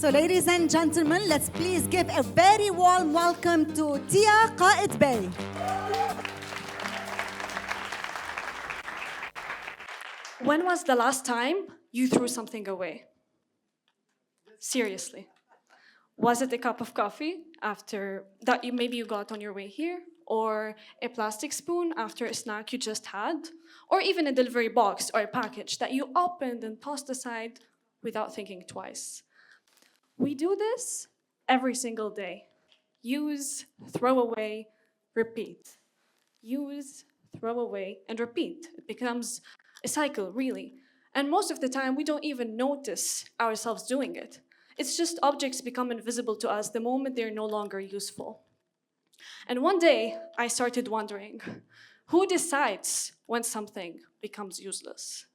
So ladies and gentlemen, let's please give a very warm welcome to Tia Kaedbey. When was the last time you threw something away? Seriously. Was it a cup of coffee after that maybe you got on your way here? Or a plastic spoon after a snack you just had? Or even a delivery box or a package that you opened and tossed aside without thinking twice? We do this every single day. Use, throw away, repeat. Use, throw away, and repeat. It becomes a cycle, really. And most of the time, we don't even notice ourselves doing it. It's just objects become invisible to us the moment they're no longer useful. And one day, I started wondering, who decides when something becomes useless?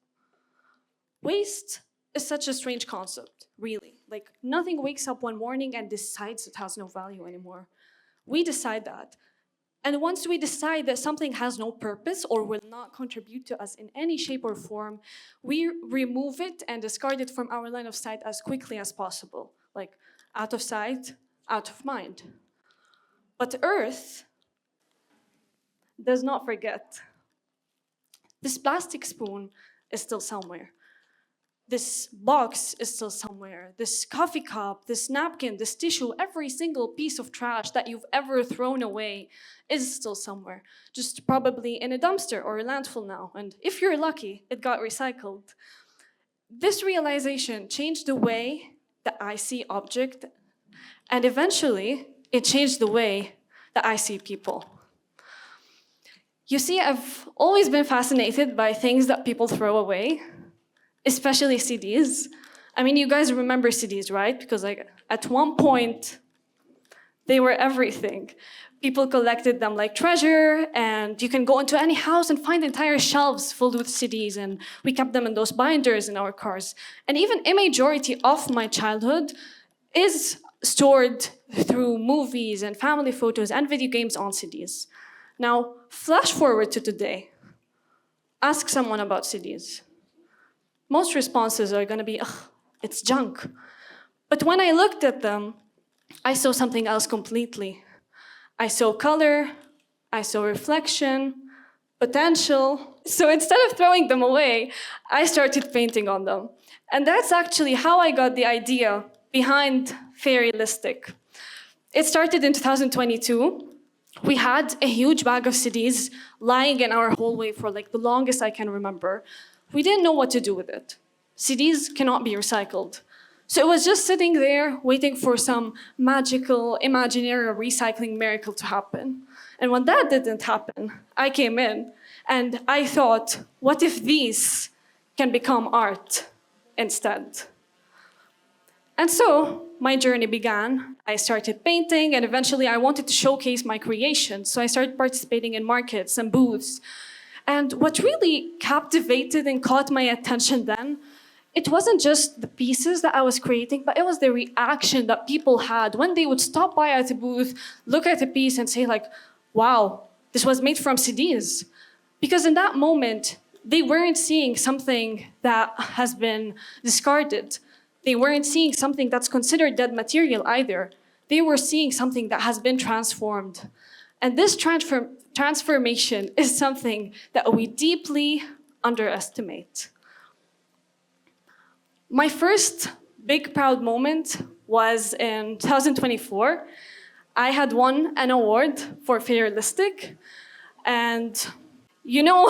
Waste is such a strange concept, really. Like, nothing wakes up one morning and decides it has no value anymore. We decide that. And once we decide that something has no purpose or will not contribute to us in any shape or form, we remove it and discard it from our line of sight as quickly as possible. Like, out of sight, out of mind. But Earth does not forget. This plastic spoon is still somewhere. This box is still somewhere. This coffee cup, this napkin, this tissue, every single piece of trash that you've ever thrown away is still somewhere. Just probably in a dumpster or a landfill now. And if you're lucky, it got recycled. This realization changed the way that I see objects, and eventually it changed the way that I see people. You see, I've always been fascinated by things that people throw away, especially CDs. I mean, you guys remember CDs, right? Because like at one point, they were everything. People collected them like treasure, and you can go into any house and find entire shelves filled with CDs, and we kept them in those binders in our cars. And even a majority of my childhood is stored through movies and family photos and video games on CDs. Now, flash forward to today. Ask someone about CDs. Most responses are going to be, ugh, it's junk. But when I looked at them, I saw something else completely. I saw color, I saw reflection, potential. So instead of throwing them away, I started painting on them. And that's actually how I got the idea behind Fairylistiic. It started in 2022. We had a huge bag of CDs lying in our hallway for like the longest I can remember. We didn't know what to do with it. CDs cannot be recycled. So it was just sitting there waiting for some magical, imaginary recycling miracle to happen. And when that didn't happen, I came in and I thought, what if these can become art instead? And so my journey began. I started painting, and eventually I wanted to showcase my creations. So I started participating in markets and booths. And what really captivated and caught my attention then, it wasn't just the pieces that I was creating, but it was the reaction that people had when they would stop by at a booth, look at a piece and say like, wow, this was made from CDs. Because in that moment, they weren't seeing something that has been discarded. They weren't seeing something that's considered dead material either. They were seeing something that has been transformed. And this transformation is something that we deeply underestimate. My first big proud moment was in 2024. I had won an award for Fairylistiic. And you know,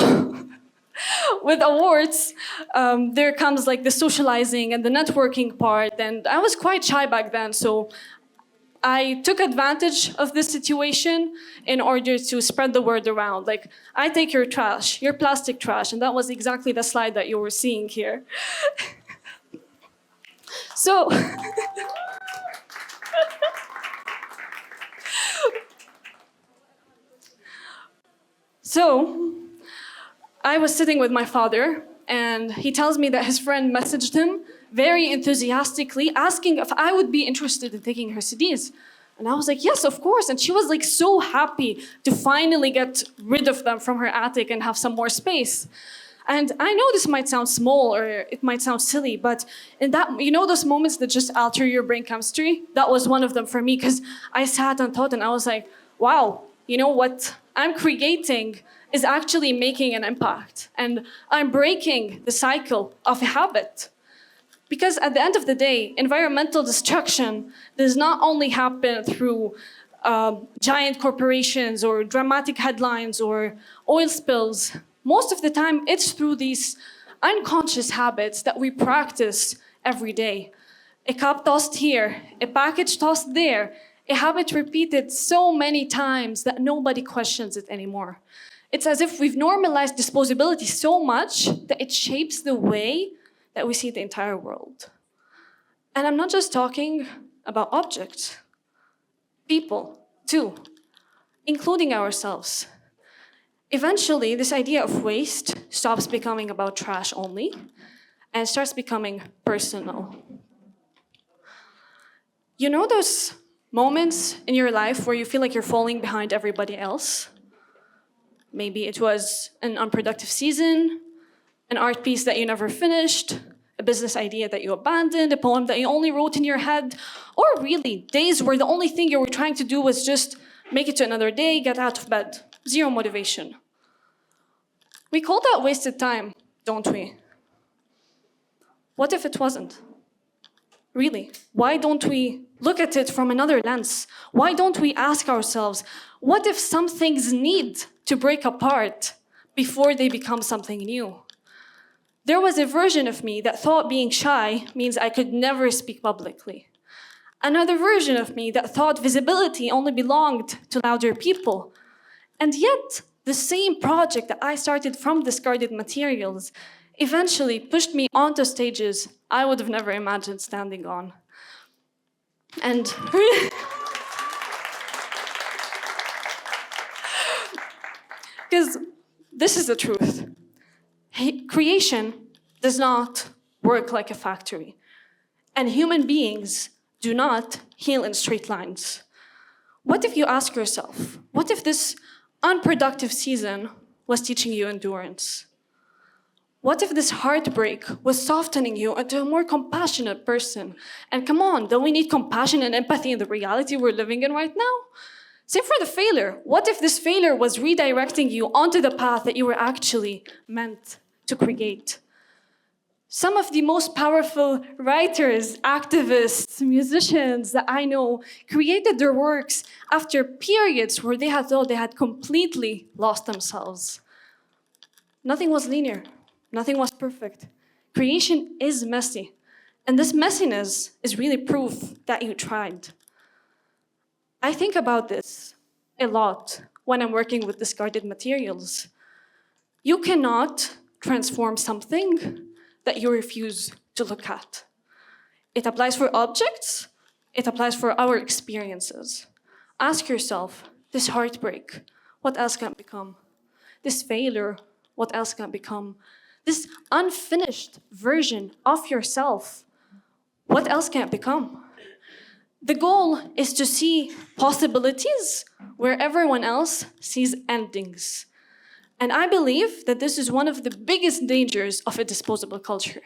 with awards, there comes like the socializing and the networking part. And I was quite shy back then, so I took advantage of this situation in order to spread the word around. Like, I take your trash, your plastic trash, and that was exactly the slide that you were seeing here. So, I was sitting with my father, and he tells me that his friend messaged him very enthusiastically, asking if I would be interested in taking her CDs. And I was like, yes, of course. And she was like so happy to finally get rid of them from her attic and have some more space. And I know this might sound small or it might sound silly, but in that, you know those moments that just alter your brain chemistry? That was one of them for me, because I sat and thought and I was like, wow, you know what I'm creating is actually making an impact. And I'm breaking the cycle of a habit. Because at the end of the day, environmental destruction does not only happen through giant corporations or dramatic headlines or oil spills. Most of the time, it's through these unconscious habits that we practice every day. A cup tossed here, a package tossed there, a habit repeated so many times that nobody questions it anymore. It's as if we've normalized disposability so much that it shapes the way that we see the entire world. And I'm not just talking about objects, people too, including ourselves. Eventually, this idea of waste stops becoming about trash only and starts becoming personal. You know those moments in your life where you feel like you're falling behind everybody else? Maybe it was an unproductive season, an art piece that you never finished, a business idea that you abandoned, a poem that you only wrote in your head, or really days where the only thing you were trying to do was just make it to another day, get out of bed, zero motivation. We call that wasted time, don't we? What if it wasn't? Really, why don't we look at it from another lens? Why don't we ask ourselves, what if some things need to break apart before they become something new? There was a version of me that thought being shy means I could never speak publicly. Another version of me that thought visibility only belonged to louder people. And yet, the same project that I started from discarded materials eventually pushed me onto stages I would have never imagined standing on. And because this is the truth. Creation does not work like a factory. And human beings do not heal in straight lines. What if you ask yourself, what if this unproductive season was teaching you endurance? What if this heartbreak was softening you into a more compassionate person? And come on, don't we need compassion and empathy in the reality we're living in right now? Same for the failure. What if this failure was redirecting you onto the path that you were actually meant to create? Some of the most powerful writers, activists, musicians that I know created their works after periods where they had thought they had completely lost themselves. Nothing was linear. Nothing was perfect. Creation is messy. And this messiness is really proof that you tried. I think about this a lot when I'm working with discarded materials. You cannot transform something that you refuse to look at. It applies for objects, it applies for our experiences. Ask yourself, this heartbreak, what else can it become? This failure, what else can it become? This unfinished version of yourself, what else can it become? The goal is to see possibilities where everyone else sees endings. And I believe that this is one of the biggest dangers of a disposable culture.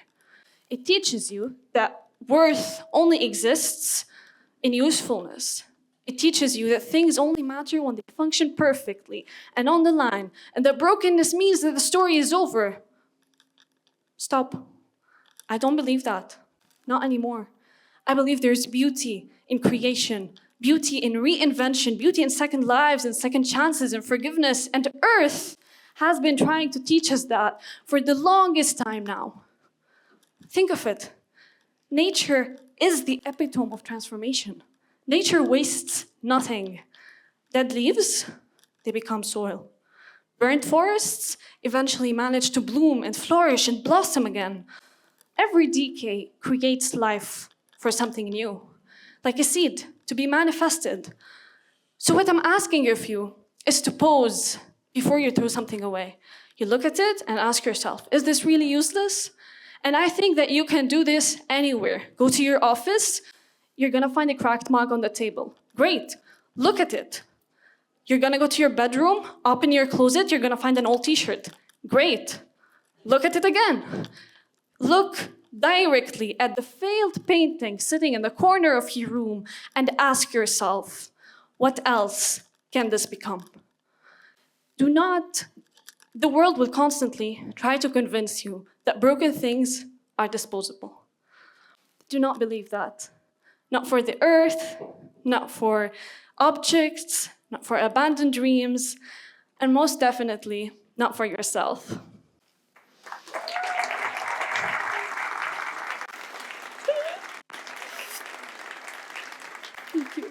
It teaches you that worth only exists in usefulness. It teaches you that things only matter when they function perfectly and on the line, and that brokenness means that the story is over. Stop. I don't believe that. Not anymore. I believe there's beauty in creation, beauty in reinvention, beauty in second lives and second chances and forgiveness. And Earth has been trying to teach us that for the longest time now. Think of it. Nature is the epitome of transformation. Nature wastes nothing. Dead leaves, they become soil. Burnt forests eventually manage to bloom and flourish and blossom again. Every decay creates life for something new, like a seed to be manifested. So what I'm asking of you is to pause before you throw something away. You look at it and ask yourself, is this really useless? And I think that you can do this anywhere. Go to your office, you're gonna find a cracked mug on the table. Great, look at it. You're gonna go to your bedroom, open your closet, you're gonna find an old t-shirt. Great, Look at it again. Look directly at the failed painting sitting in the corner of your room and ask yourself, what else can this become? The world will constantly try to convince you that broken things are disposable. Do not believe that. Not for the earth, not for objects, not for abandoned dreams, and most definitely not for yourself. Thank you.